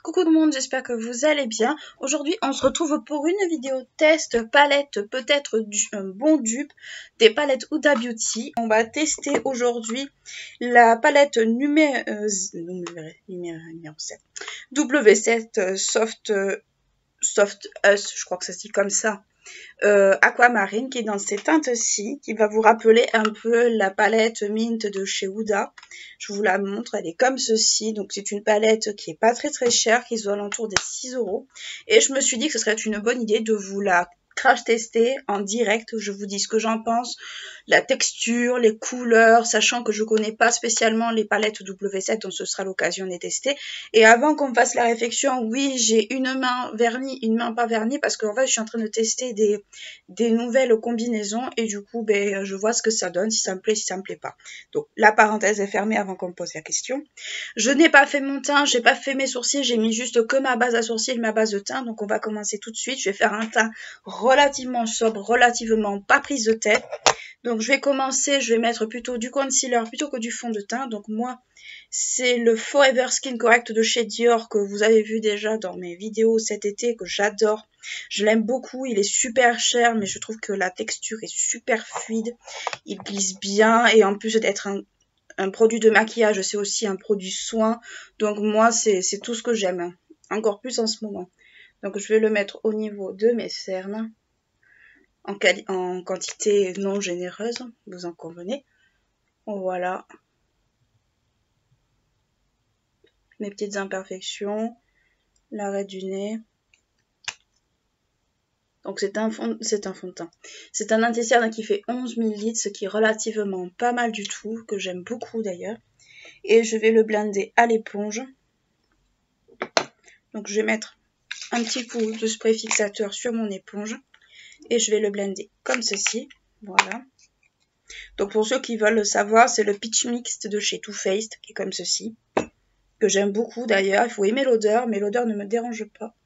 Coucou tout le monde, j'espère que vous allez bien. Aujourd'hui, on se retrouve pour une vidéo test palette, peut-être un bon dupe des palettes Huda Beauty. On va tester aujourd'hui la palette numéro 7, W7 Soft Us, je crois que ça se dit comme ça. Aquamarine qui est dans ces teintes-ci, qui va vous rappeler un peu la palette Mint de chez Huda. Je vous la montre, elle est comme ceci. Donc c'est une palette qui est pas très chère, qui est aux alentours des 6 €. Et je me suis dit que ce serait une bonne idée de vous la crash tester en direct. Je vous dis ce que j'en pense, la texture, les couleurs, sachant que je connais pas spécialement les palettes W7, donc ce sera l'occasion de les tester. Et avant qu'on fasse la réflexion, oui, j'ai une main vernie, une main pas vernie, parce qu'en fait je suis en train de tester des nouvelles combinaisons et du coup je vois ce que ça donne, si ça me plaît, si ça me plaît pas. Donc la parenthèse est fermée avant qu'on me pose la question. Je n'ai pas fait mon teint, j'ai pas fait mes sourcils, j'ai mis juste que ma base à sourcils, ma base de teint. Donc on va commencer tout de suite. Je vais faire un teint relativement sobre, relativement pas prise de tête. Donc je vais commencer, je vais mettre plutôt du concealer plutôt que du fond de teint. Donc moi, c'est le Forever Skin Correct de chez Dior que vous avez vu déjà dans mes vidéos cet été, que j'adore. Je l'aime beaucoup, il est super cher, mais je trouve que la texture est super fluide. Il glisse bien et en plus d'être un produit de maquillage, c'est aussi un produit soin. Donc moi, c'est tout ce que j'aime, encore plus en ce moment. Donc je vais le mettre au niveau de mes cernes, en quantité non généreuse, vous en convenez. Voilà. Mes petites imperfections, l'arrêt du nez. Donc c'est un fond de teint. C'est un anti-cerne qui fait 11 ml, ce qui est relativement pas mal du tout, que j'aime beaucoup d'ailleurs. Et je vais le blender à l'éponge. Donc je vais mettre un petit coup de spray fixateur sur mon éponge. Et je vais le blender comme ceci. Voilà. Donc pour ceux qui veulent le savoir, c'est le Peach Mixed de chez Too Faced, qui est comme ceci. Que j'aime beaucoup d'ailleurs. Il faut aimer l'odeur, mais l'odeur ne me dérange pas.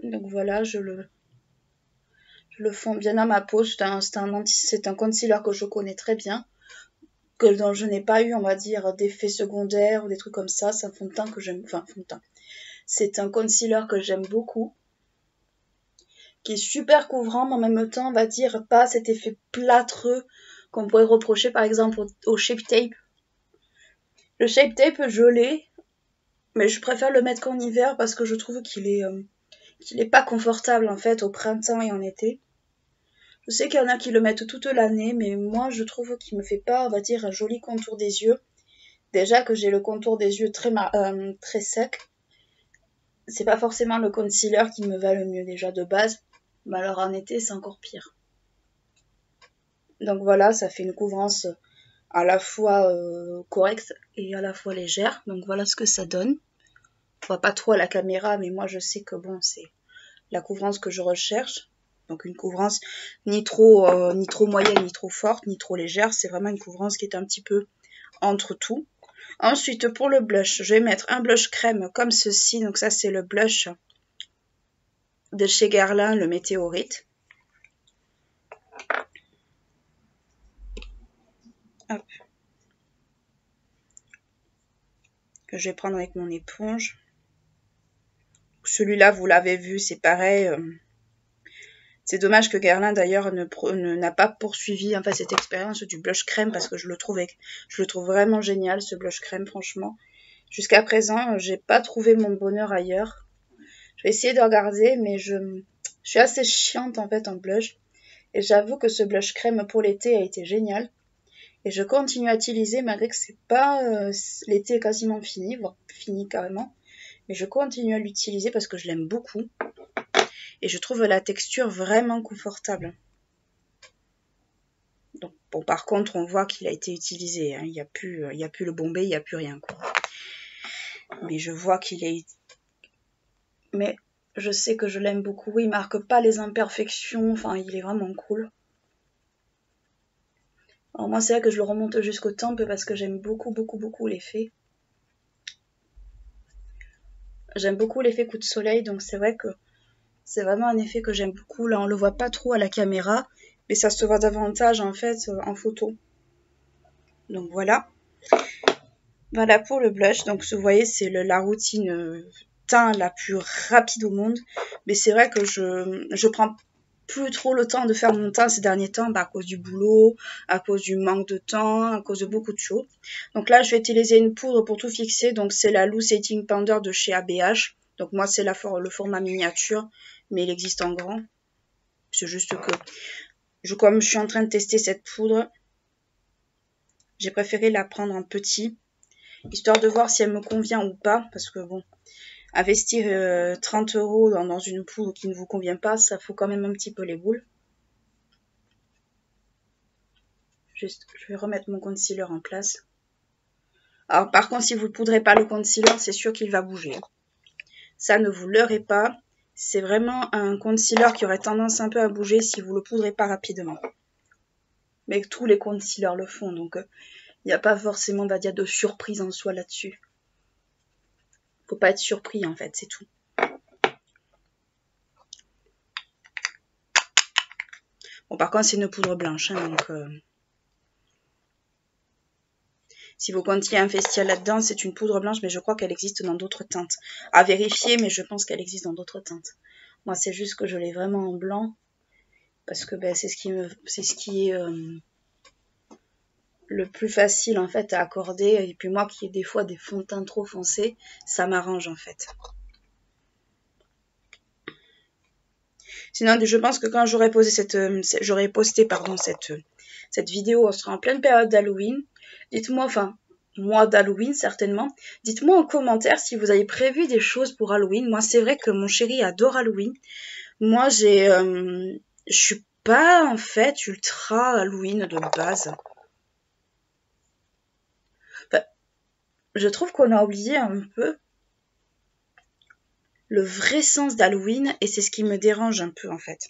Donc voilà, je le fonds bien à ma peau. C'est un concealer que je connais très bien, dont je n'ai pas eu, on va dire, d'effets secondaires ou des trucs comme ça. C'est un fond de teint que j'aime, enfin fond de teint. C'est un concealer que j'aime beaucoup, qui est super couvrant, mais en même temps, on va dire, pas cet effet plâtreux qu'on pourrait reprocher par exemple au Shape Tape. Le Shape Tape, je l'ai, mais je préfère le mettre qu'en hiver parce que je trouve qu'il est pas confortable en fait au printemps et en été. Je sais qu'il y en a qui le mettent toute l'année, mais moi je trouve qu'il me fait pas, on va dire, un joli contour des yeux. Déjà que j'ai le contour des yeux très sec. C'est pas forcément le concealer qui me va le mieux déjà de base, mais alors en été c'est encore pire. Donc voilà, ça fait une couvrance à la fois correcte et à la fois légère. Donc voilà ce que ça donne. On voit pas trop à la caméra, mais moi je sais que bon, c'est la couvrance que je recherche. Donc une couvrance ni trop moyenne, ni trop forte, ni trop légère. C'est vraiment une couvrance qui est un petit peu entre tout. Ensuite, pour le blush, je vais mettre un blush crème comme ceci. Donc ça, c'est le blush de chez Guerlain, le Météorite. Hop. Que je vais prendre avec mon éponge. Celui-là, vous l'avez vu, c'est pareil. C'est dommage que Guerlain d'ailleurs n'a pas poursuivi en fait cette expérience du blush crème parce que je le trouve vraiment génial ce blush crème franchement. Jusqu'à présent, j'ai pas trouvé mon bonheur ailleurs. Je vais essayer de regarder, mais je suis assez chiante en fait en blush. Et j'avoue que ce blush crème pour l'été a été génial. Et je continue à utiliser malgré que c'est pas l'été est quasiment fini, voire fini carrément. Mais je continue à l'utiliser parce que je l'aime beaucoup. Et je trouve la texture vraiment confortable. Donc, bon, par contre, on voit qu'il a été utilisé. Hein. Il n'y a plus le bombé, il n'y a plus rien. Quoi. Mais je vois qu'il est... Mais je sais que je l'aime beaucoup. Il marque pas les imperfections. Enfin, il est vraiment cool. Alors moi, c'est vrai que je le remonte jusqu'au temple parce que j'aime beaucoup l'effet. J'aime beaucoup l'effet coup de soleil. Donc, c'est vrai que c'est vraiment un effet que j'aime beaucoup. Là, on le voit pas trop à la caméra. Mais ça se voit davantage, en fait, en photo. Donc, voilà. Voilà pour le blush. Donc, vous voyez, c'est la routine teint la plus rapide au monde. Mais c'est vrai que je prends plus trop le temps de faire mon teint ces derniers temps à cause du boulot, à cause du manque de temps, à cause de beaucoup de choses. Donc là, je vais utiliser une poudre pour tout fixer. Donc, c'est la Loose Setting Powder de chez ABH. Donc, moi, c'est le format miniature, mais il existe en grand. C'est juste que, comme je suis en train de tester cette poudre, j'ai préféré la prendre en petit, histoire de voir si elle me convient ou pas, parce que bon, investir 30 € dans une poudre qui ne vous convient pas, ça fout quand même un petit peu les boules. Juste, je vais remettre mon concealer en place. Alors par contre, si vous ne poudrez pas le concealer, c'est sûr qu'il va bouger. Ça, ne vous leurrez pas. C'est vraiment un concealer qui aurait tendance un peu à bouger si vous ne le poudrez pas rapidement. Mais tous les concealers le font, donc il n'y a pas forcément, on va dire, de surprise en soi là-dessus. Faut pas être surpris en fait, c'est tout. Bon, par contre, c'est une poudre blanche, hein, donc si vous comptiez investir là-dedans, c'est une poudre blanche, mais je crois qu'elle existe dans d'autres teintes. À vérifier, mais je pense qu'elle existe dans d'autres teintes. Moi, c'est juste que je l'ai vraiment en blanc, parce que ben, c'est ce qui est le plus facile en fait à accorder. Et puis moi, qui ai des fois des fonds de teint trop foncés, ça m'arrange en fait. Sinon, je pense que quand j'aurai posté cette vidéo, on sera en pleine période d'Halloween. Dites-moi, enfin, mois d'Halloween certainement. Dites-moi en commentaire si vous avez prévu des choses pour Halloween. Moi, c'est vrai que mon chéri adore Halloween. Moi, je suis pas en fait ultra Halloween de base. Enfin, je trouve qu'on a oublié un peu le vrai sens d'Halloween et c'est ce qui me dérange un peu en fait.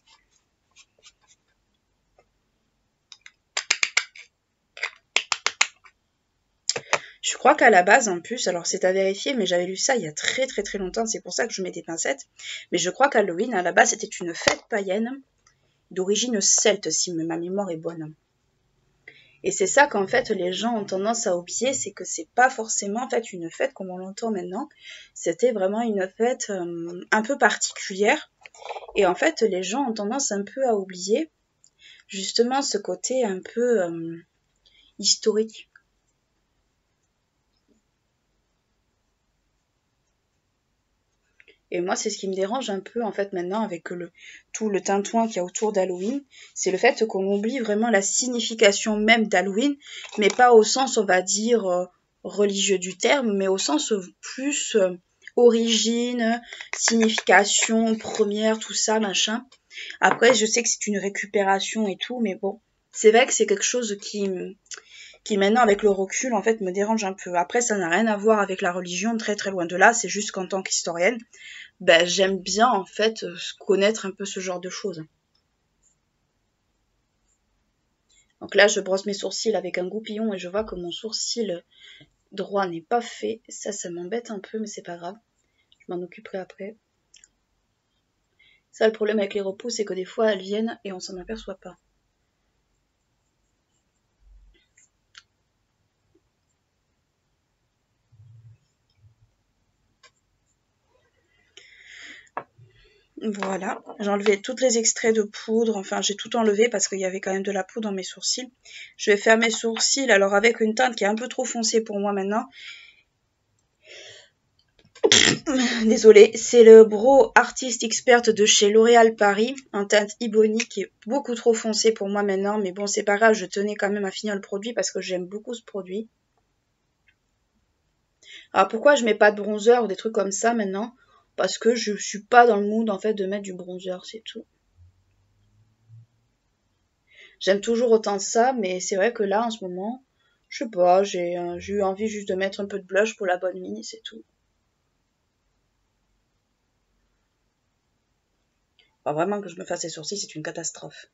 Je crois qu'à la base, en plus, alors c'est à vérifier, mais j'avais lu ça il y a très très très longtemps, c'est pour ça que je mets des pincettes. Mais je crois qu'Halloween, à la base, c'était une fête païenne d'origine celte, si ma mémoire est bonne. Et c'est ça qu'en fait les gens ont tendance à oublier, c'est que c'est pas forcément en fait une fête comme on l'entend maintenant. C'était vraiment une fête un peu particulière. Et en fait, les gens ont tendance un peu à oublier justement ce côté un peu historique. Et moi, c'est ce qui me dérange un peu, en fait, maintenant, avec tout le tintouin qu'il y a autour d'Halloween. C'est le fait qu'on oublie vraiment la signification même d'Halloween, mais pas au sens, on va dire, religieux du terme, mais au sens plus origine, signification, première, tout ça, machin. Après, je sais que c'est une récupération et tout, mais bon, c'est vrai que c'est quelque chose qui maintenant, avec le recul, en fait, me dérange un peu. Après, ça n'a rien à voir avec la religion, très très loin de là, c'est juste qu'en tant qu'historienne, ben, j'aime bien en fait connaître un peu ce genre de choses. Donc là, je brosse mes sourcils avec un goupillon et je vois que mon sourcil droit n'est pas fait. Ça m'embête un peu, mais c'est pas grave. Je m'en occuperai après. Ça, le problème avec les repousses, c'est que des fois, elles viennent et on s'en aperçoit pas. Voilà, j'ai enlevé tous les extraits de poudre, enfin j'ai tout enlevé parce qu'il y avait quand même de la poudre dans mes sourcils. Je vais faire mes sourcils alors avec une teinte qui est un peu trop foncée pour moi maintenant. Désolée, c'est le Brow Artist Expert de chez L'Oréal Paris, en teinte Ebony qui est beaucoup trop foncé pour moi maintenant, mais bon c'est pas grave, je tenais quand même à finir le produit parce que j'aime beaucoup ce produit. Alors pourquoi je mets pas de bronzer ou des trucs comme ça maintenant? Parce que je suis pas dans le mood en fait de mettre du bronzer, c'est tout. J'aime toujours autant ça, mais c'est vrai que là en ce moment, je sais pas, j'ai eu envie juste de mettre un peu de blush pour la bonne mine, c'est tout. Pas vraiment que je me fasse les sourcils, c'est une catastrophe.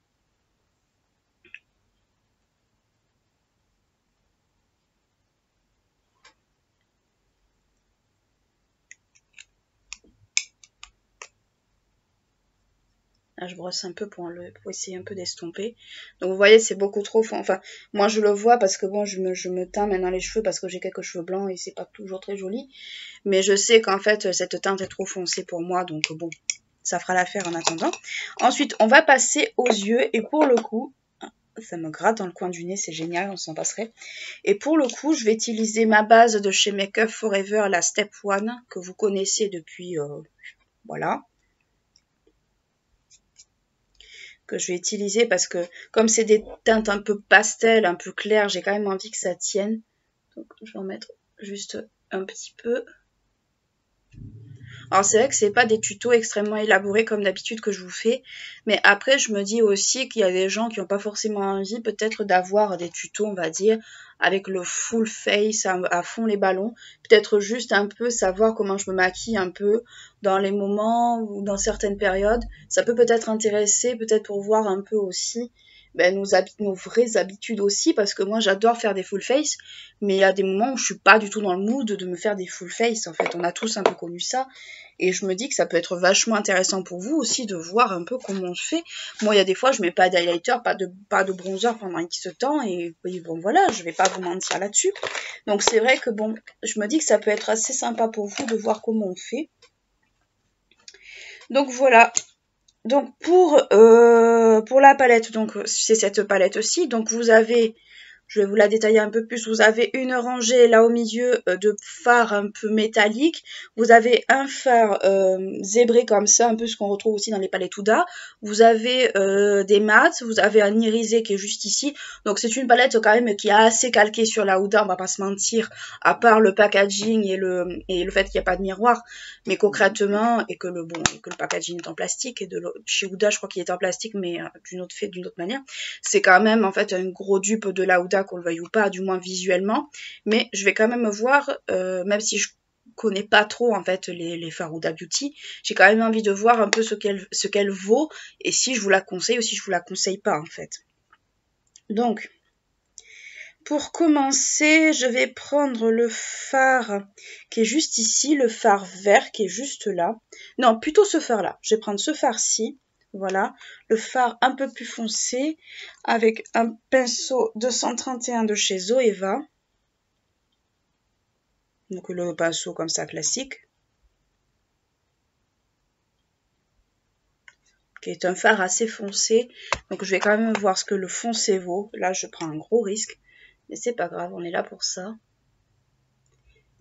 Là, je brosse un peu pour essayer un peu d'estomper. Donc vous voyez, c'est beaucoup trop fond. Enfin, moi je le vois parce que bon, je me teins maintenant les cheveux parce que j'ai quelques cheveux blancs et c'est pas toujours très joli. Mais je sais qu'en fait, cette teinte est trop foncée pour moi. Donc bon, ça fera l'affaire en attendant. Ensuite, on va passer aux yeux. Et pour le coup, ça me gratte dans le coin du nez, c'est génial, on s'en passerait. Et pour le coup, je vais utiliser ma base de chez Make Up Forever, la Step 1, que vous connaissez depuis... voilà. Que je vais utiliser parce que comme c'est des teintes un peu pastel, un peu claires, j'ai quand même envie que ça tienne. Donc je vais en mettre juste un petit peu. Alors c'est vrai que c'est pas des tutos extrêmement élaborés comme d'habitude que je vous fais, mais après je me dis aussi qu'il y a des gens qui n'ont pas forcément envie peut-être d'avoir des tutos, on va dire, avec le full face à fond les ballons, peut-être juste un peu savoir comment je me maquille un peu dans les moments ou dans certaines périodes, ça peut peut-être intéresser, peut-être pour voir un peu aussi nos vraies habitudes aussi, parce que moi j'adore faire des full face, mais il y a des moments où je suis pas du tout dans le mood de me faire des full face, en fait on a tous un peu connu ça, et je me dis que ça peut être vachement intéressant pour vous aussi de voir un peu comment on fait. Moi il y a des fois je mets pas d'highlighter, pas de bronzer pendant X temps, et bon voilà, je vais pas vous mentir là-dessus. Donc c'est vrai que bon, je me dis que ça peut être assez sympa pour vous de voir comment on fait. Donc voilà. Donc pour la palette, donc c'est cette palette-ci. Donc vous avez, je vais vous la détailler un peu plus, vous avez une rangée là au milieu de fards un peu métalliques. Vous avez un fard zébré comme ça, un peu ce qu'on retrouve aussi dans les palettes Huda. Vous avez des mats, vous avez un irisé qui est juste ici. Donc c'est une palette quand même qui est assez calquée sur la Huda, on va pas se mentir, à part le packaging et le fait qu'il n'y a pas de miroir. Mais concrètement, et que le packaging est en plastique, et chez Huda je crois qu'il est en plastique, mais d'une autre manière, c'est quand même en fait un gros dupe de la Huda, qu'on le veuille ou pas, du moins visuellement. Mais je vais quand même voir, même si je connais pas trop en fait les fards Huda Beauty, j'ai quand même envie de voir un peu ce qu'elle vaut, et si je vous la conseille ou si je vous la conseille pas en fait. Donc pour commencer, je vais prendre le fard qui est juste ici, le fard vert qui est juste là. Non, plutôt ce fard-là. Je vais prendre ce fard-ci, voilà, le fard un peu plus foncé, avec un pinceau 231 de chez Zoeva. Donc le pinceau comme ça classique. Qui est un fard assez foncé. Donc je vais quand même voir ce que le foncé vaut. Là, je prends un gros risque. Mais c'est pas grave, on est là pour ça.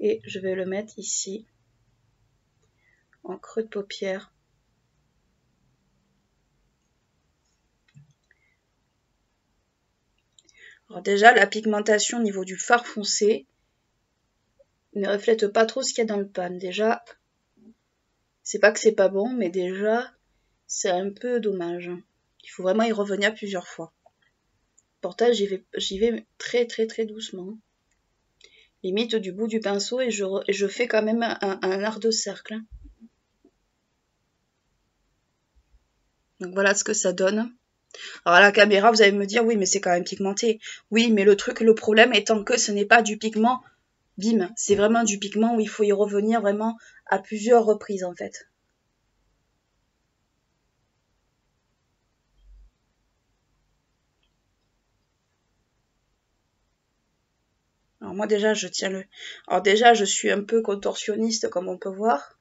Et je vais le mettre ici, en creux de paupière. Alors déjà, la pigmentation au niveau du fard foncé ne reflète pas trop ce qu'il y a dans le pan. Déjà, c'est pas que c'est pas bon, mais déjà, c'est un peu dommage. Il faut vraiment y revenir plusieurs fois. Pourtant, j'y vais très très très doucement. Limite du bout du pinceau, et je fais quand même un art de cercle. Donc voilà ce que ça donne. Alors à la caméra, vous allez me dire, oui, mais c'est quand même pigmenté. Oui, mais le problème étant que ce n'est pas du pigment, bim, c'est vraiment du pigment où il faut y revenir vraiment à plusieurs reprises en fait. Alors moi déjà, Alors déjà, je suis un peu contorsionniste comme on peut voir.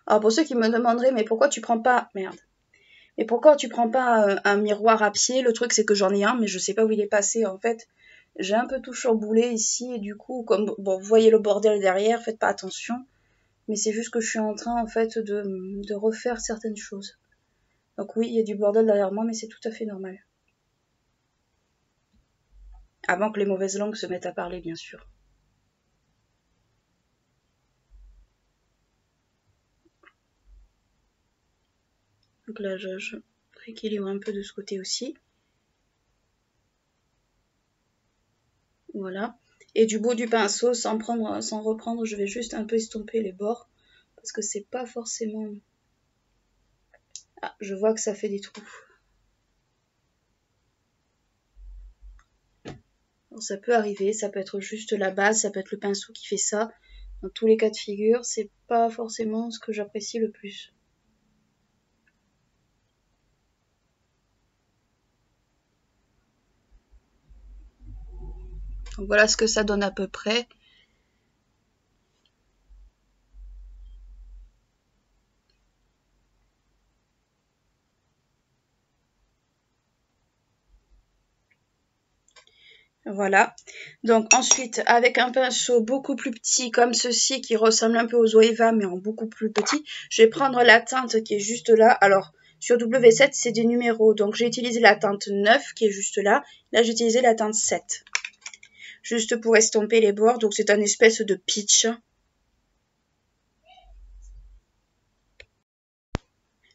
Alors pour ceux qui me demanderaient, mais pourquoi tu prends pas... Merde. Mais pourquoi tu prends pas un miroir à pied? Le truc c'est que j'en ai un, mais je sais pas où il est passé en fait. J'ai un peu tout chamboulé ici, et du coup, comme bon, vous voyez le bordel derrière, faites pas attention. Mais c'est juste que je suis en train en fait de refaire certaines choses. Donc oui, il y a du bordel derrière moi, mais c'est tout à fait normal. Avant que les mauvaises langues se mettent à parler, bien sûr. Donc là, je rééquilibre un peu de ce côté aussi. Voilà. Et du bout du pinceau, sans reprendre, je vais juste un peu estomper les bords. Parce que c'est pas forcément... Ah, je vois que ça fait des trous. Alors, ça peut arriver, ça peut être juste la base, ça peut être le pinceau qui fait ça. Dans tous les cas de figure, c'est pas forcément ce que j'apprécie le plus. Donc voilà ce que ça donne à peu près. Voilà. Donc ensuite, avec un pinceau beaucoup plus petit comme ceci, qui ressemble un peu aux Zoeva, mais en beaucoup plus petit, je vais prendre la teinte qui est juste là. Alors, sur W7, c'est des numéros. Donc j'ai utilisé la teinte 9 qui est juste là. Là, j'ai utilisé la teinte 7. Juste pour estomper les bords. Donc c'est un espèce de peach.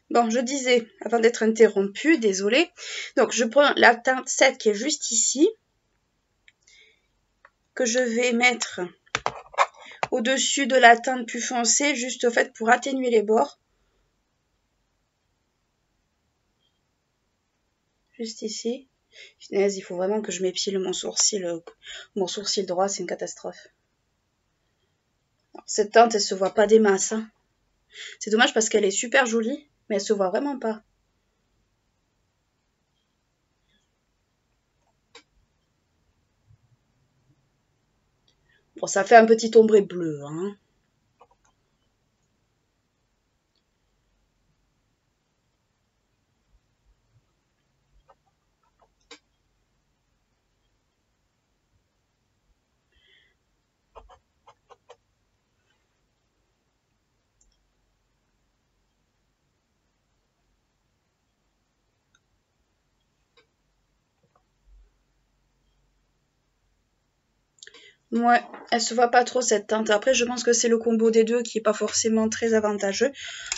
Bon, je disais, avant d'être interrompue, désolée. Donc je prends la teinte 7 qui est juste ici, que je vais mettre au-dessus de la teinte plus foncée, juste au fait pour atténuer les bords. Juste ici. Finesse, il faut vraiment que je m'épile mon sourcil. Mon sourcil droit, c'est une catastrophe. Alors, cette teinte, elle se voit pas des masses. Hein. C'est dommage parce qu'elle est super jolie, mais elle se voit vraiment pas. Bon, ça fait un petit ombré bleu, hein. Ouais, elle se voit pas trop cette teinte. Après, je pense que c'est le combo des deux qui est pas forcément très avantageux.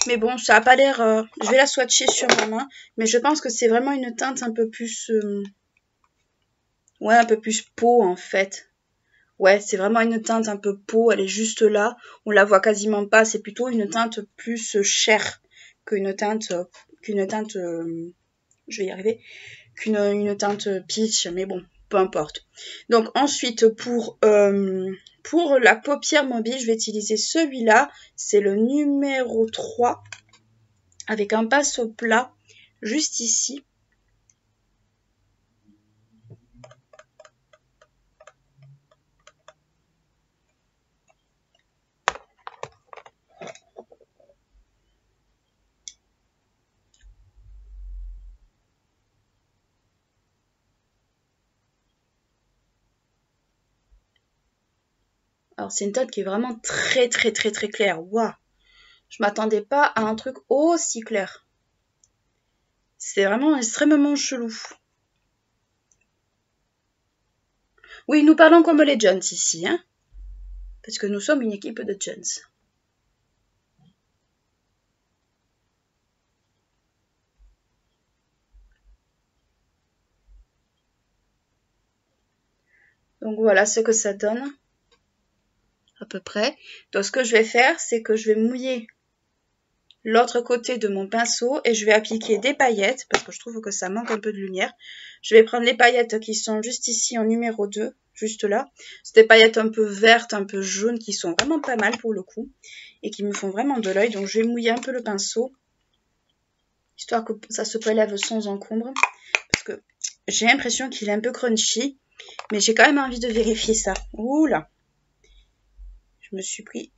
Mais bon, ça a pas l'air... je vais la swatcher sur ma main. Mais je pense que c'est vraiment une teinte un peu plus... ouais, un peu plus peau en fait. Ouais, c'est vraiment une teinte un peu peau. Elle est juste là. On la voit quasiment pas. C'est plutôt une teinte plus chair qu'une teinte... je vais y arriver. Qu'une teinte peach. Mais bon, peu importe. Donc ensuite, pour la paupière mobile, je vais utiliser celui-là. C'est le numéro 3 avec un pinceau plat juste ici. Alors c'est une teinte qui est vraiment très très très très claire. Waouh! Je m'attendais pas à un truc aussi clair. C'est vraiment extrêmement chelou. Oui, nous parlons comme les Jones ici, hein, parce que nous sommes une équipe de Jones. Donc voilà ce que ça donne, à peu près. Donc ce que je vais faire, c'est que je vais mouiller l'autre côté de mon pinceau et je vais appliquer des paillettes, parce que je trouve que ça manque un peu de lumière. Je vais prendre les paillettes qui sont juste ici en numéro 2, juste là. C'est des paillettes un peu vertes, un peu jaunes, qui sont vraiment pas mal pour le coup, et qui me font vraiment de l'œil. Donc je vais mouiller un peu le pinceau, histoire que ça se prélève sans encombre, parce que j'ai l'impression qu'il est un peu crunchy, mais j'ai quand même envie de vérifier ça. Ouh là, je me suis pris...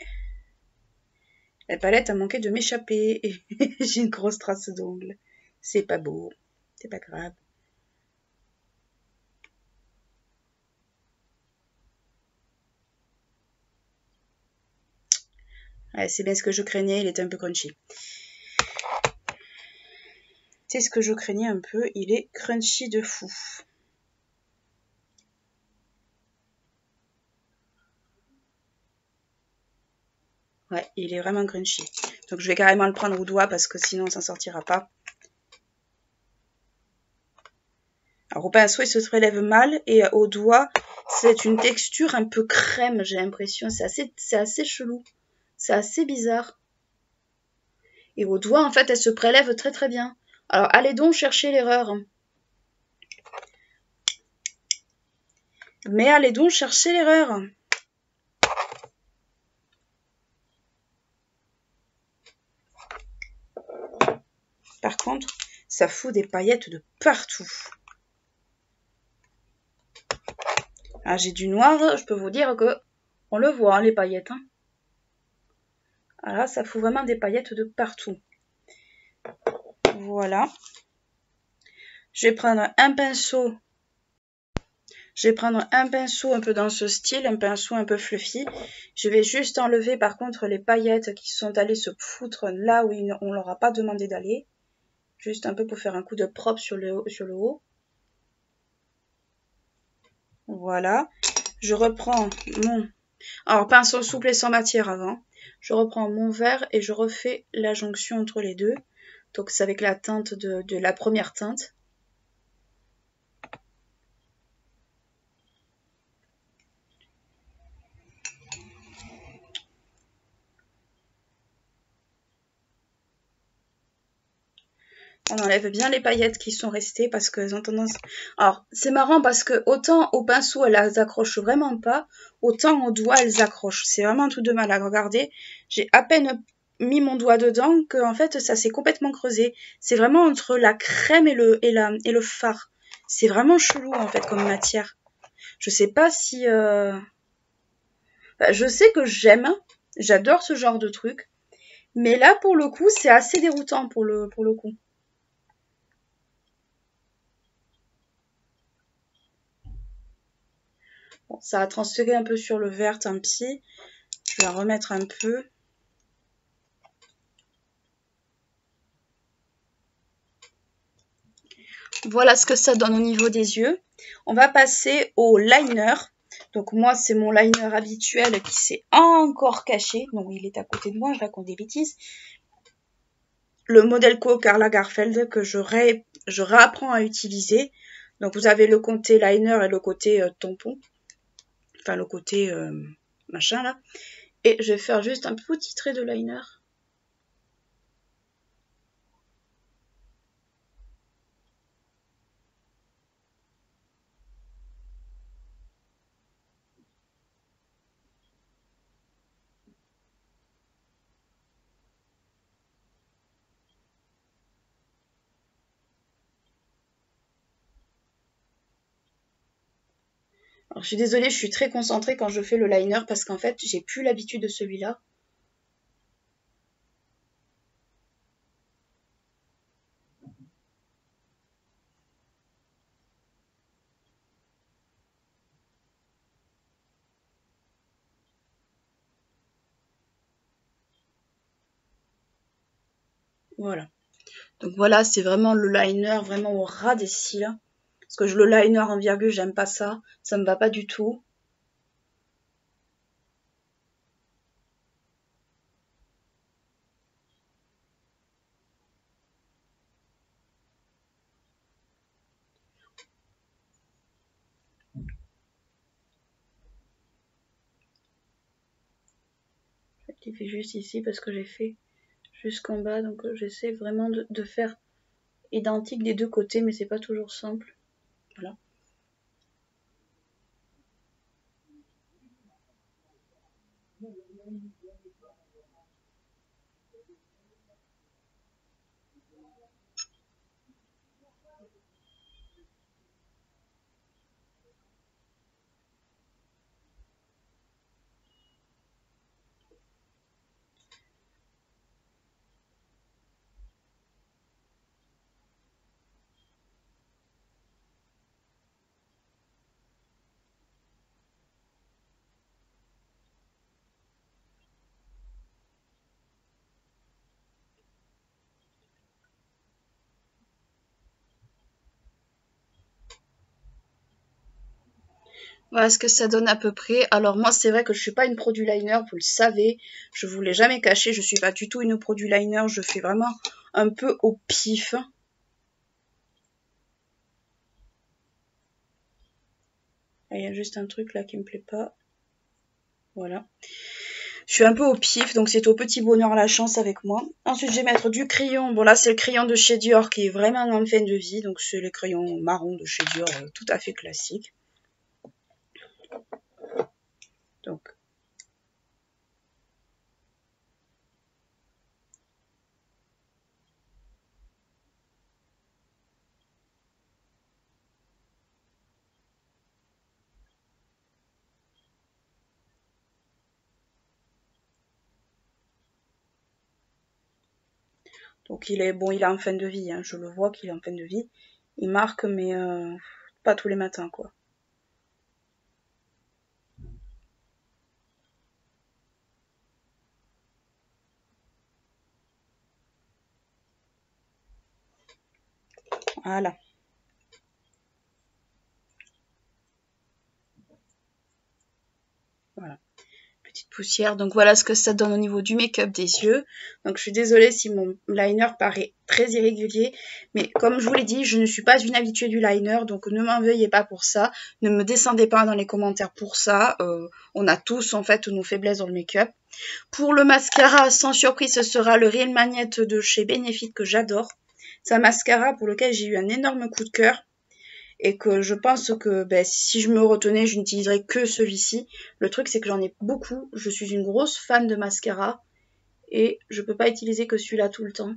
La palette a manqué de m'échapper et j'ai une grosse trace d'ongle. C'est pas beau, c'est pas grave. Ouais, c'est bien ce que je craignais, il est un peu crunchy. C'est ce que je craignais un peu, il est crunchy de fou. Ouais, il est vraiment crunchy. Donc je vais carrément le prendre au doigt parce que sinon ça ne sortira pas. Alors au pinceau il se relève mal et au doigt c'est une texture un peu crème, j'ai l'impression. C'est assez chelou, c'est assez bizarre. Et au doigt en fait elle se prélève très très bien. Alors allez donc chercher l'erreur. Mais allez donc chercher l'erreur. contre, ça fout des paillettes de partout. Ah, j'ai du noir, je peux vous dire que on le voit, hein, les paillettes. Hein. Ah là, ça fout vraiment des paillettes de partout. Voilà. Je vais prendre un pinceau. Je vais prendre un pinceau un peu dans ce style, un pinceau un peu fluffy. Je vais juste enlever par contre les paillettes qui sont allées se foutre là où on leur a pas demandé d'aller. Juste un peu pour faire un coup de propre sur le haut. Voilà. Je reprends mon... Alors, pinceau souple et sans matière avant. Je reprends mon verre et je refais la jonction entre les deux. Donc, c'est avec la teinte de la première teinte. On enlève bien les paillettes qui sont restées parce qu'elles ont tendance... Alors, c'est marrant parce que autant au pinceau, elles accrochent vraiment pas, autant au doigt, elles accrochent. C'est vraiment un truc de mal à regarder. J'ai à peine mis mon doigt dedans que en fait, ça s'est complètement creusé. C'est vraiment entre la crème et le fard. C'est vraiment chelou, en fait, comme matière. Je sais pas si... je sais que j'aime, j'adore ce genre de truc. Mais là, pour le coup, c'est assez déroutant pour le coup. Bon, ça a transféré un peu sur le vert, tant pis. Je vais en remettre un peu. Voilà ce que ça donne au niveau des yeux. On va passer au liner. Donc moi, c'est mon liner habituel qui s'est encore caché. Donc il est à côté de moi, je raconte des bêtises. Le Modelco Karl Lagerfeld que je réapprends à utiliser. Donc vous avez le côté liner et le côté tampon. Enfin le côté machin là. Et je vais faire juste un petit trait de liner. Alors, je suis désolée, je suis très concentrée quand je fais le liner parce qu'en fait, j'ai plus l'habitude de celui-là. Voilà. Donc voilà, c'est vraiment le liner, vraiment au ras des cils. Parce que le liner en virgule, j'aime pas ça. Ça me va pas du tout. Je fait juste ici parce que j'ai fait jusqu'en bas. Donc j'essaie vraiment de faire identique des deux côtés, mais c'est pas toujours simple. Voilà. Voilà ce que ça donne à peu près. Alors moi, c'est vrai que je suis pas une produit liner, vous le savez. Je vous l'ai jamais caché, je suis pas du tout une produit liner. Je fais vraiment un peu au pif. Il y a juste un truc là qui me plaît pas. Voilà. Je suis un peu au pif, donc c'est au petit bonheur la chance avec moi. Ensuite, je vais mettre du crayon. Bon, là, c'est le crayon de chez Dior qui est vraiment en fin de vie. Donc, c'est le crayon marron de chez Dior, tout à fait classique. Donc, Donc il est en fin de vie, hein. Je le vois qu'il est en fin de vie. Il marque, mais pas tous les matins, quoi. Voilà. Voilà. Petite poussière. Donc voilà ce que ça donne au niveau du make-up des yeux. Donc je suis désolée si mon liner paraît très irrégulier, mais comme je vous l'ai dit, je ne suis pas une habituée du liner, donc ne m'en veuillez pas pour ça. Ne me descendez pas dans les commentaires pour ça. On a tous en fait nos faiblesses dans le make-up. Pour le mascara, sans surprise, ce sera le Real Magnet de chez Benefit que j'adore. C'est un mascara pour lequel j'ai eu un énorme coup de cœur. Et que je pense que si je me retenais, je n'utiliserais que celui-ci. Le truc, c'est que j'en ai beaucoup. Je suis une grosse fan de mascara et je peux pas utiliser que celui-là tout le temps.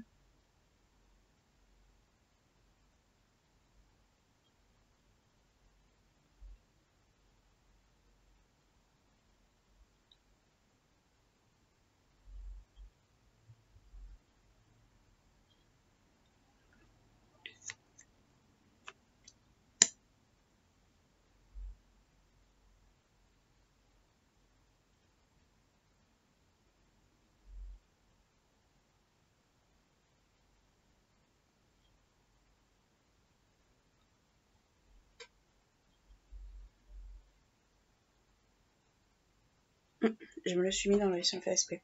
Je me le suis mis dans l'œil sans faire exprès.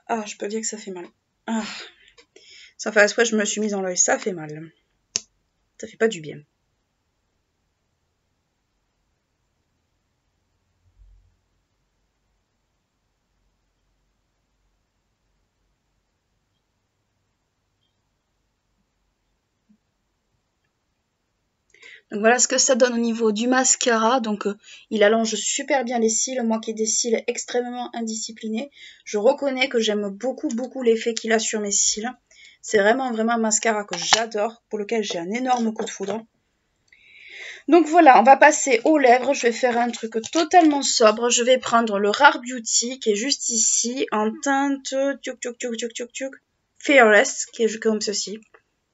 Ah, je peux dire que ça fait mal. Ah, sans faire exprès, je me le suis mis dans l'œil, ça fait mal. Ça fait pas du bien. Donc voilà ce que ça donne au niveau du mascara. Donc il allonge super bien les cils. Moi qui ai des cils extrêmement indisciplinés, je reconnais que j'aime beaucoup l'effet qu'il a sur mes cils. C'est vraiment un mascara que j'adore, pour lequel j'ai un énorme coup de foudre. Donc voilà, on va passer aux lèvres. Je vais faire un truc totalement sobre. Je vais prendre le Rare Beauty qui est juste ici en teinte Fearless, qui est comme ceci.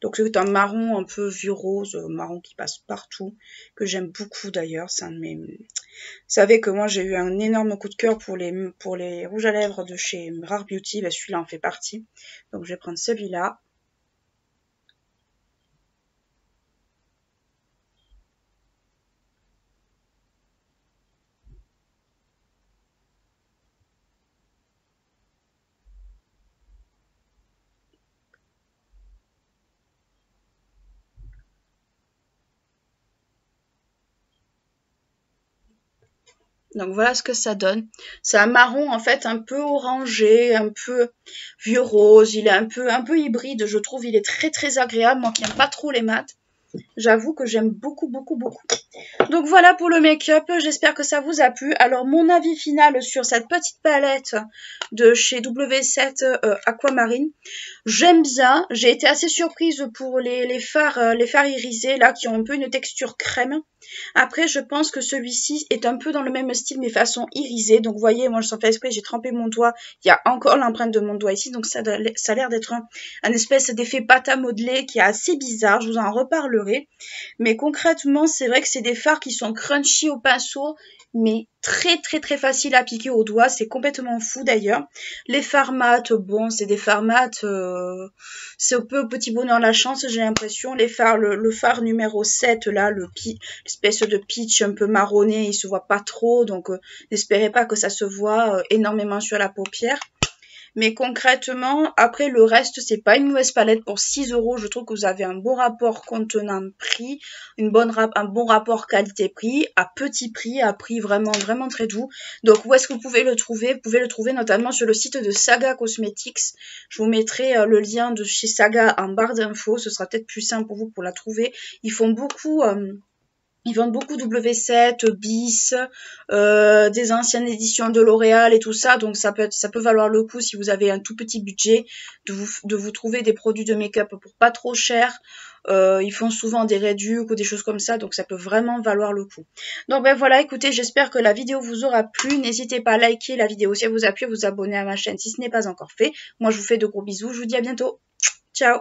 Donc c'est un marron un peu vieux rose, marron qui passe partout, que j'aime beaucoup d'ailleurs. C'est un de mes... Vous savez que moi j'ai eu un énorme coup de cœur pour les rouges à lèvres de chez Rare Beauty. Ben, celui-là en fait partie. Donc je vais prendre celui-là. Donc voilà ce que ça donne. C'est un marron en fait un peu orangé, un peu vieux rose. Il est un peu hybride, je trouve. Il est très agréable. Moi qui n'aime pas trop les mats, j'avoue que j'aime beaucoup. Donc voilà pour le make-up. J'espère que ça vous a plu. Alors mon avis final sur cette petite palette de chez W7 Aquamarine. J'aime bien. J'ai été assez surprise pour les fards irisés là qui ont un peu une texture crème. Après, je pense que celui-ci est un peu dans le même style, mais façon irisée. Donc, vous voyez, moi, je s'en fais exprès, j'ai trempé mon doigt. Il y a encore l'empreinte de mon doigt ici. Donc, ça a l'air d'être un espèce d'effet pâte à modeler qui est assez bizarre. Je vous en reparlerai. Mais concrètement, c'est vrai que c'est des fards qui sont crunchy au pinceau, mais très facile à appliquer au doigt. C'est complètement fou d'ailleurs. Les fards mat, bon, c'est des fards mat, c'est un peu au petit bonheur la chance, j'ai l'impression. Les fards, le phare numéro 7, là, l'espèce de peach un peu marronné, il se voit pas trop, donc n'espérez pas que ça se voit énormément sur la paupière. Mais concrètement, après le reste, c'est pas une mauvaise palette pour 6 €. Je trouve que vous avez un bon rapport contenant-prix, un bon rapport qualité-prix, à petit prix, à prix vraiment très doux. Donc où est-ce que vous pouvez le trouver? Vous pouvez le trouver notamment sur le site de Saga Cosmetics. Je vous mettrai le lien de chez Saga en barre d'infos. Ce sera peut-être plus simple pour vous pour la trouver. Ils font beaucoup... Ils vendent beaucoup W7, Bis, des anciennes éditions de L'Oréal et tout ça. Donc ça peut valoir le coup si vous avez un tout petit budget de vous trouver des produits de make-up pour pas trop cher. Ils font souvent des réducs ou des choses comme ça, donc ça peut vraiment valoir le coup. Donc ben voilà, écoutez, j'espère que la vidéo vous aura plu. N'hésitez pas à liker la vidéo si elle vous a plu, à vous abonner à ma chaîne si ce n'est pas encore fait. Moi je vous fais de gros bisous, je vous dis à bientôt. Ciao!